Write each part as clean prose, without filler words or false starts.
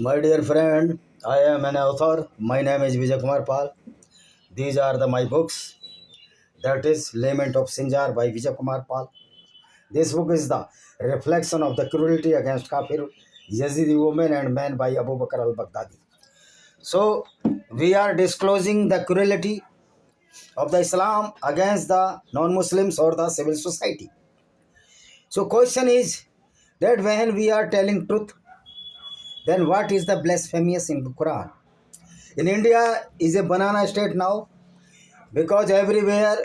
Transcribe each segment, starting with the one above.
My dear friend, I am an author. My name is Vijay Kumar Pal. These are my books. That is Lament of Sinjar by Vijay Kumar Pal. This book is the reflection of the cruelty against Kafir, Yazidi women and men by Abu Bakr al-Baghdadi. So, we are disclosing the cruelty of the Islam against the non-Muslims or the civil society. So, question is that when we are telling truth, then what is the blasphemous in the Quran? In India is a banana state now because everywhere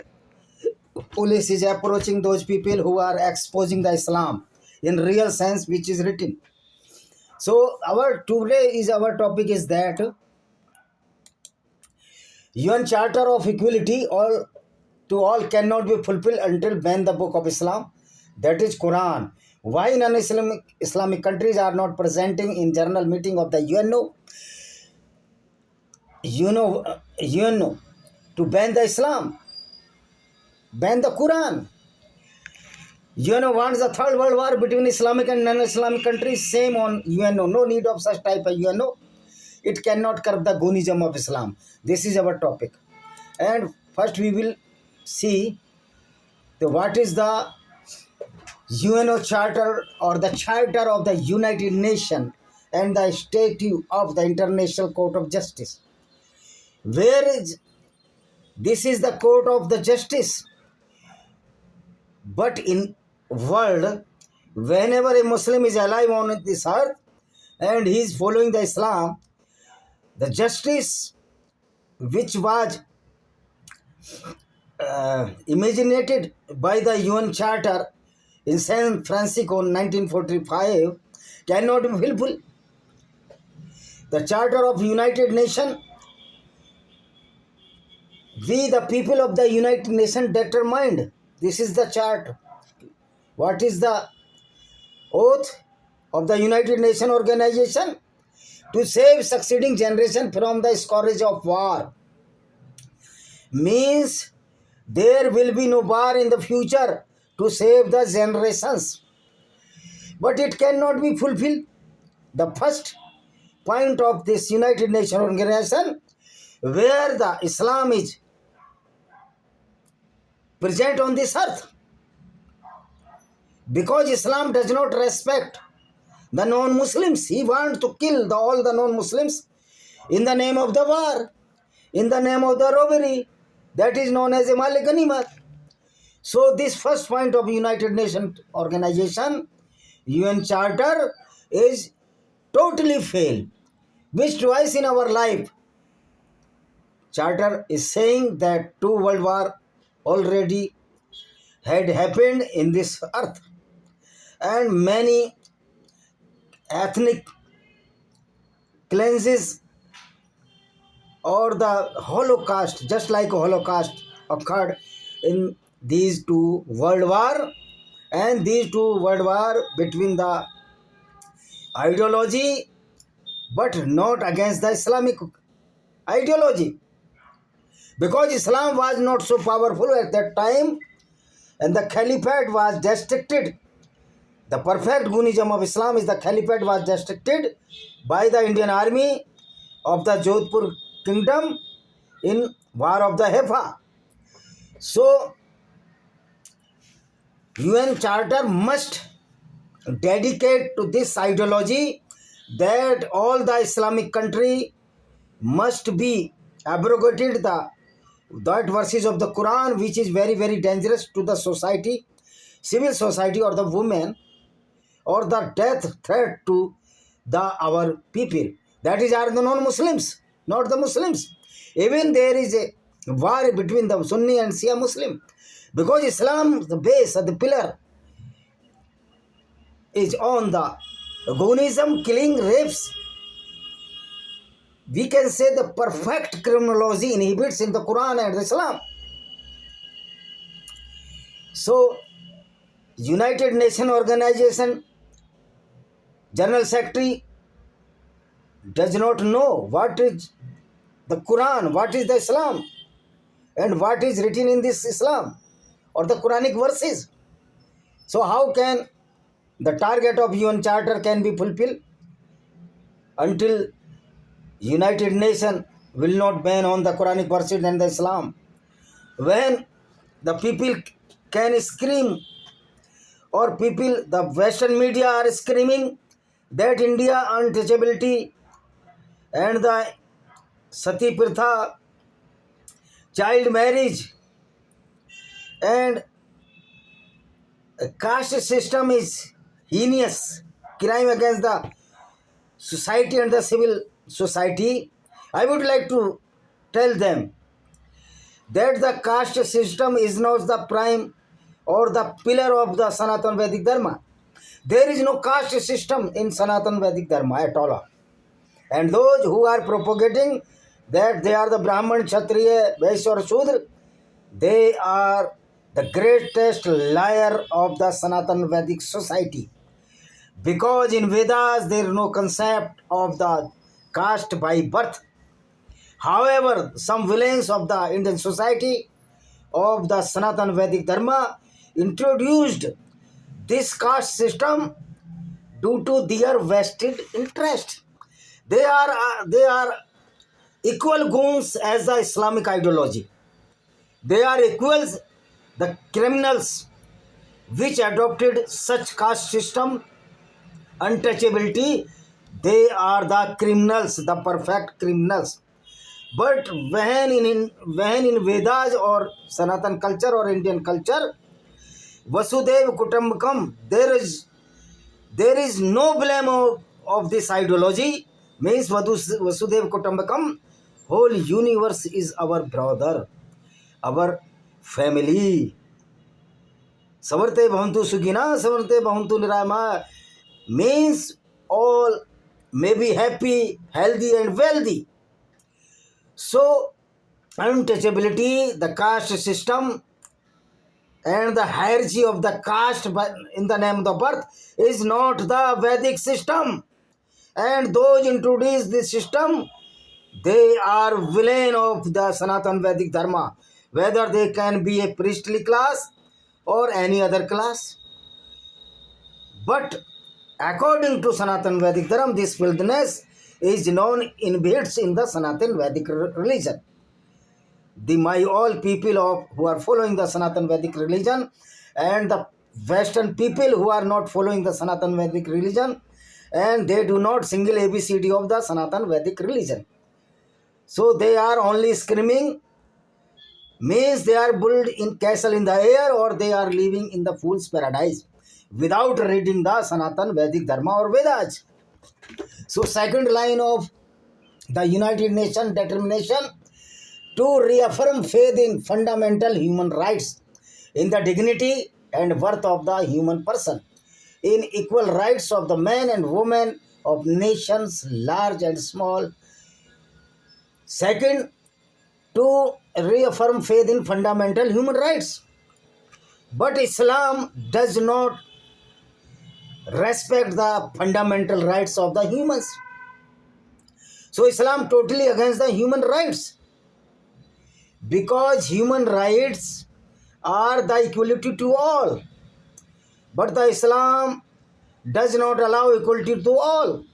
police is approaching those people who are exposing the Islam in real sense which is written. So our topic is that UN Charter of Equality all to all cannot be fulfilled until ban the book of Islam, that is Quran. Why non-Islamic countries are not presenting in general meeting of the UNO to ban the Islam, ban the Quran. UNO wants the third world war between Islamic and non-Islamic countries. Same on UNO. No need of such type of UNO. It cannot curb the Gunism of Islam. This is our topic. And first we will see what is the UNO Charter or the Charter of the United Nations and the Statute of the International Court of Justice. Where is this is the court of the justice. But in world, whenever a Muslim is alive on this earth and he is following the Islam, the justice which was imaginated by the UN Charter in San Francisco in 1945 cannot be fulfilled. The Charter of United Nations, we the people of the United Nations determined. This is the chart. What is the oath of the United Nations organization? To save succeeding generation from the scourge of war. Means there will be no war in the future to save the generations. But it cannot be fulfilled. The first point of this United Nations organization, where the Islam is present on this earth. Because Islam does not respect the non-Muslims. He wants to kill all the non-Muslims in the name of the war, in the name of the robbery. That is known as a Mal Ganimat. So this first point of United Nations organization, UN Charter, is totally failed. Which twice in our life, Charter is saying that 2 world war already had happened in this earth. And many ethnic cleanses or the Holocaust, just like a Holocaust occurred in these 2 world war, and these 2 world war between the ideology but not against the Islamic ideology, because Islam was not so powerful at that time and the caliphate was restricted. The perfect Gunism of Islam is the caliphate was restricted by the Indian army of the Jodhpur kingdom in War of the Haifa. So, UN Charter must dedicate to this ideology that all the Islamic country must be abrogated that verses of the Quran which is very, very dangerous to the society, civil society or the women, or the death threat to our people. That is are the non-Muslims, not the Muslims. Even there is a war between the Sunni and Shia Muslim. Because Islam, the base, the pillar, is on the Gunism, killing, rapes. We can say the perfect criminology inhibits in the Quran and Islam. So, United Nations Organization General Secretary does not know what is the Quran, what is the Islam, and what is written in this Islam or the Quranic verses. So how can the target of UN Charter can be fulfilled? until United Nations will not ban on the Quranic verses and the Islam. When the people can scream, or people, the Western media are screaming that India untouchability and the Sati Pratha, child marriage, and caste system is heinous crime against the society and the civil society, I would like to tell them that the caste system is not the prime or the pillar of the Sanatan Vedic Dharma. There is no caste system in Sanatan Vedic Dharma at all. And those who are propagating that they are the Brahman, Kshatriya, Vaishya or Shudra, they are the greatest liar of the Sanatan Vedic society. Because in Vedas there is no concept of the caste by birth. However, some villains of the Indian society of the Sanatan Vedic Dharma introduced this caste system due to their vested interest. They are equal goons as the Islamic ideology. They are equals the criminals which adopted such caste system untouchability. They are the criminals, the perfect criminals. But when in Vedas or Sanatan culture or Indian culture, Vasudev Kutumbakam, there is no blame of this ideology. Means Vasudev Kutumbakam, whole universe is our brother, our family. Savarte Bhavantu Sugina, Savarte Bhavantu Nirama, means all may be happy, healthy and wealthy. So, untouchability, the caste system and the hierarchy of the caste in the name of the birth is not the Vedic system. And those introduce this system, they are villain of the Sanatan Vedic Dharma, whether they can be a priestly class or any other class. But according to Sanatan Vedic Dharma, this filthiness is known in bits in the Sanatan Vedic religion. All people who are following the Sanatan Vedic religion and the Western people who are not following the Sanatan Vedic religion, and they do not single ABCD of the Sanatan Vedic religion. So they are only screaming, means they are built in castle in the air or they are living in the fool's paradise without reading the Sanatan Vedic Dharma or Vedas. So second line of the United Nations determination to reaffirm faith in fundamental human rights, in the dignity and worth of the human person, in equal rights of the men and women of nations large and small. Second, to reaffirm faith in fundamental human rights. But Islam does not respect the fundamental rights of the humans. So Islam totally against the human rights, because human rights are the equality to all. But the Islam does not allow equality to all,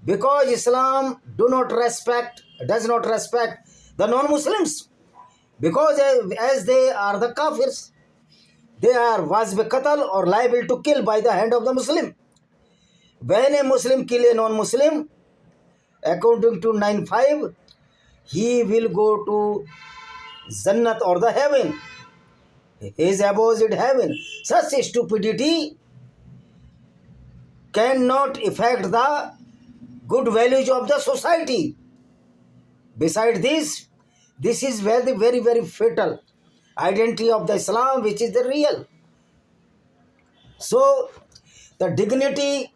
because Islam does not respect the non-Muslims, because as they are the kafirs, they are wajib qatl or liable to kill by the hand of the Muslim. When a Muslim kill a non-Muslim, according to 9.5, he will go to Jannat or the heaven. He is opposite heaven. Such stupidity cannot affect the good values of the society. Besides this is very, very, very fatal identity of the Islam, which is the real. So, the dignity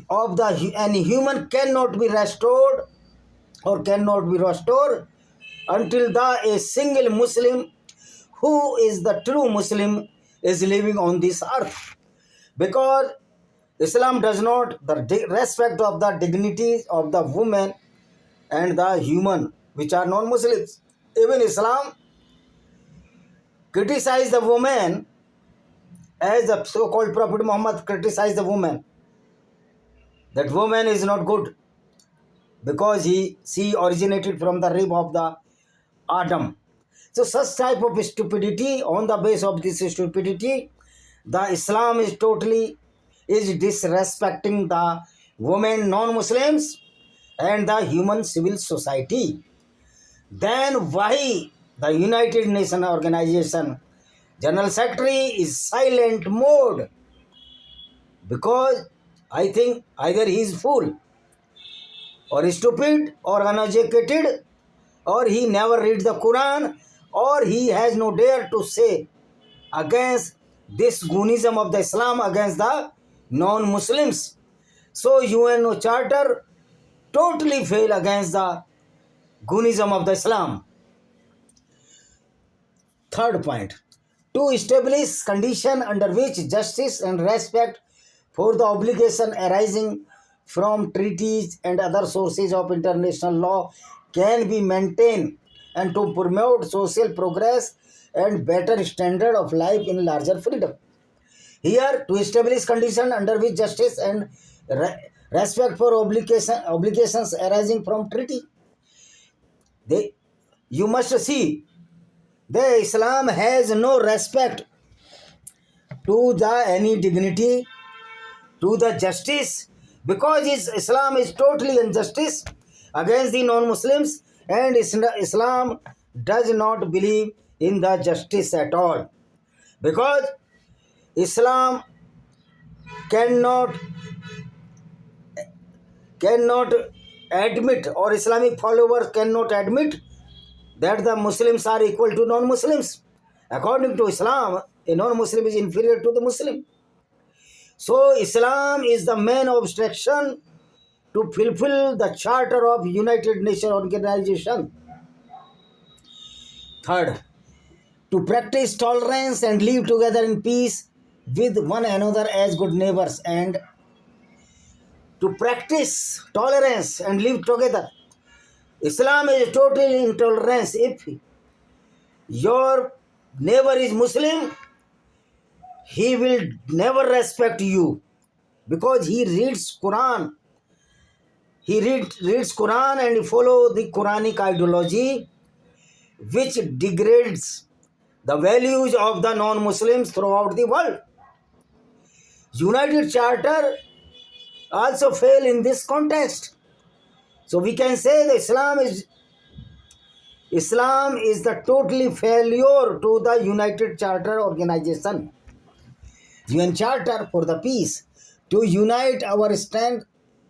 of any human cannot be restored until a single Muslim, who is the true Muslim, is living on this earth. Because Islam does not respect of the dignity of the woman and the human, which are non-Muslims. Even Islam criticized the woman, as the so-called Prophet Muhammad criticized the woman, that woman is not good. because she originated from the rib of the Adam. So such type of stupidity, on the base of this stupidity, the Islam is disrespecting the women, non-Muslims, and the human civil society. Then why the United Nations Organization General Secretary is silent mode? Because I think either he is fool or stupid or uneducated, or he never read the Quran, or he has no dare to say against this Gunism of the Islam against the non-Muslims. So UNO Charter totally fail against the Gunism of the Islam. Third point, to establish condition under which justice and respect for the obligation arising from treaties and other sources of international law can be maintained, and to promote social progress and better standard of life in larger freedom. Here, to establish condition under which justice and respect for obligations arising from treaty. You must see, the Islam has no respect to the any dignity, to the justice, because Islam is totally injustice against the non-Muslims, and Islam does not believe in the justice at all, because Islam cannot admit, or Islamic followers cannot admit that the Muslims are equal to non-Muslims. According to Islam, a non-Muslim is inferior to the Muslim. So Islam is the main obstruction to fulfill the Charter of United Nations Organization. Third, to practice tolerance and live together in peace with one another as good neighbors, and to practice tolerance and live together. Islam is total intolerance. If your neighbor is Muslim, he will never respect you, because he reads Quran. He reads Quran and follow the Quranic ideology, which degrades the values of the non-Muslims throughout the world. United Charter also fail in this context. So we can say that Islam is the totally failure to the United Charter Organization. UN Charter for the peace, to unite our stand.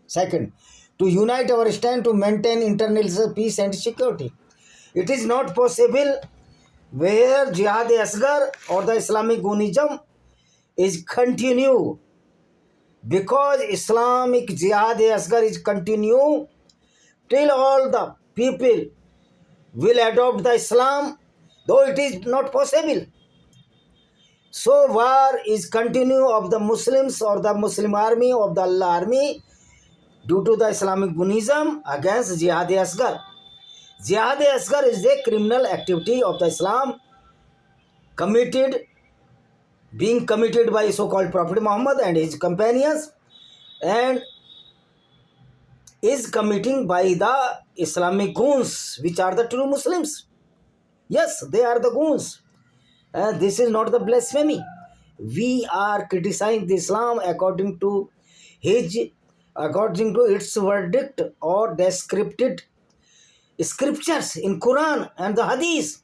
Second, to unite our stand to maintain international peace and security. It is not possible where Jihad Asghar or the Islamic Gunism is continue, because Islamic Jihad Asghar is continue till all the people will adopt the Islam, though it is not possible. So war is continue of the Muslims or the Muslim army of the Allah army due to the Islamic Gunism against Jihad Asghar. Jihad Asghar is a criminal activity of the Islam being committed by so-called Prophet Muhammad and his companions, and is committing by the Islamic goons, which are the true Muslims. Yes, they are the goons. This is not the blasphemy. We are criticizing the Islam according to its verdict or descripted scriptures in Quran and the Hadith.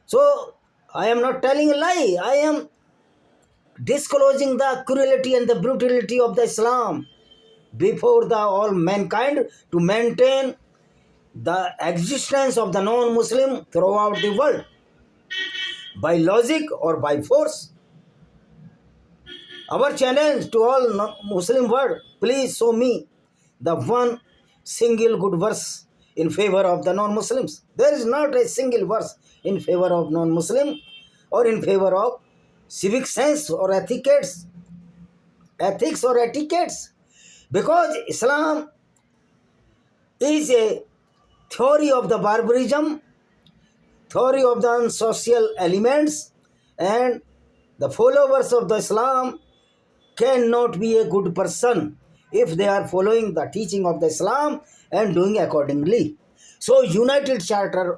So I am not telling a lie. I am disclosing the cruelty and the brutality of the Islam before the all mankind, to maintain the existence of the non-Muslim throughout the world by logic or by force. Our challenge to all Muslim world: please show me the one single good verse in favor of the non-Muslims. There is not a single verse in favor of non-Muslim or in favor of civic sense or ethics or etiquettes, because Islam is a theory of the barbarism, theory of the unsocial elements, and the followers of the Islam cannot be a good person if they are following the teaching of the Islam and doing accordingly. So United Charter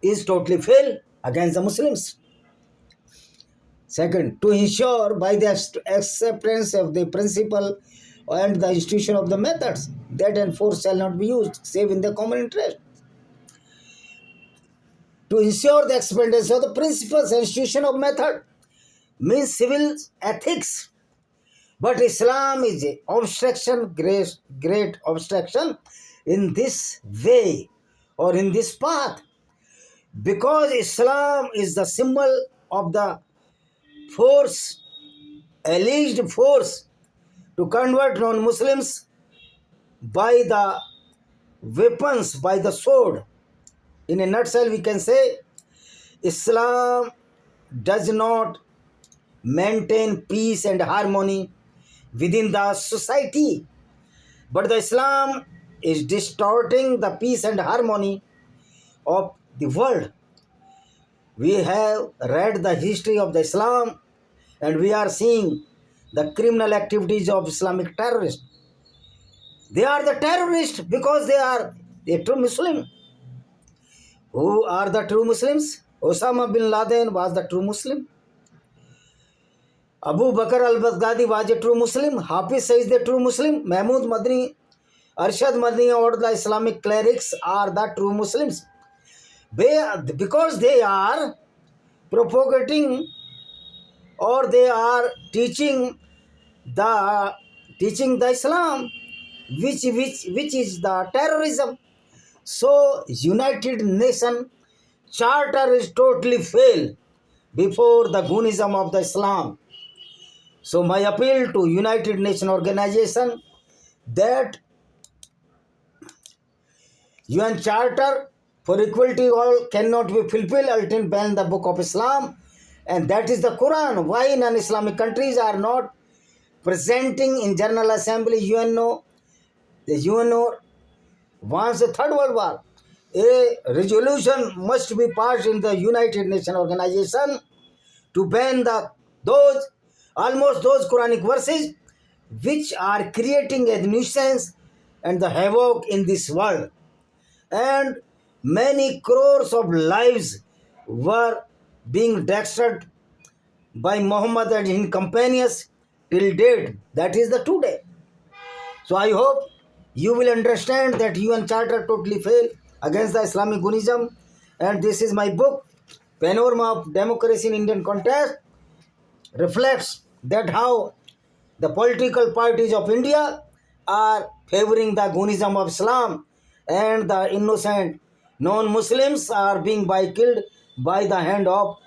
is totally fail against the Muslims. Second, to ensure by the acceptance of the principle and the institution of the methods that and force shall not be used save in the common interest. To ensure the acceptance of the principles and institution of method means civil ethics. But Islam is a obstruction, great obstruction in this way or in this path, because Islam is the symbol of the force, alleged force to convert non-Muslims by the weapons, by the sword. In a nutshell, we can say Islam does not maintain peace and harmony within the society, but the Islam is distorting the peace and harmony of the world. We have read the history of the Islam and we are seeing the criminal activities of Islamic terrorists. They are the terrorists because they are a true Muslim. Who are the true Muslims? Osama bin Laden was the true Muslim. Abu Bakr al-Baghdadi was a true Muslim. Hafiz Saeed is the true Muslim. Mahmoud Madni, Arshad Madni or the Islamic clerics are the true Muslims. Because they are propagating or they are teaching the Islam, which is the terrorism. So United Nations Charter is totally failed before the Gunism of the Islam. So my appeal to United Nations organization that UN Charter for equality all cannot be fulfilled until ban the book of Islam, and that is the Quran. Why non-Islamic countries are not presenting in General Assembly UNO? The UNO wants the Third World War. A resolution must be passed in the United Nations organization to ban those Quranic verses which are creating a nuisance and the havoc in this world. And many crores of lives were being destroyed by Muhammad and his companions till date. That is the today. So I hope you will understand that UN Charter totally failed against the Islamic Gunism. And this is my book, Panorama of Democracy in Indian Context, reflects that how the political parties of India are favoring the Gunism of Islam, and the innocent non-Muslims are being killed by the hand of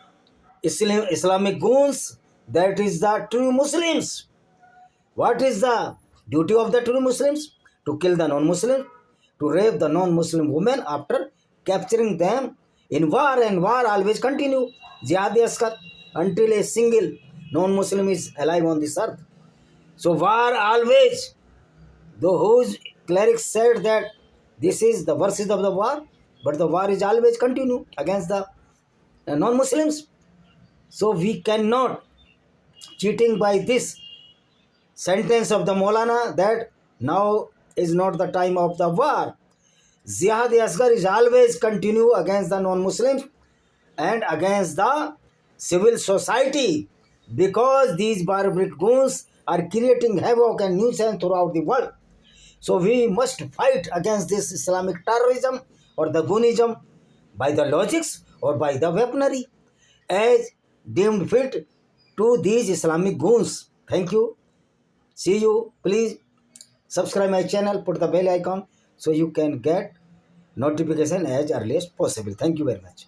Islamic goons. That is the true Muslims. What is the duty of the true Muslims? To kill the non-Muslims, to rape the non-Muslim women after capturing them in war, and war always continue. Jihad-e-asghar, until a single non-Muslim is alive on this earth. So war always, though whose clerics said that this is the verses of the war, but the war is always continue against the non-Muslims. So we cannot cheating by this sentence of the Maulana that now is not the time of the war. Jihad-e-asghar is always continue against the non-Muslims and against the civil society, because these barbaric goons are creating havoc and nuisance throughout the world. So we must fight against this Islamic terrorism or the Gunism by the logics or by the weaponry as deemed fit to these Islamic goons. Thank you. See you. Please subscribe my channel, put the bell icon so you can get notification as early as possible. Thank you very much.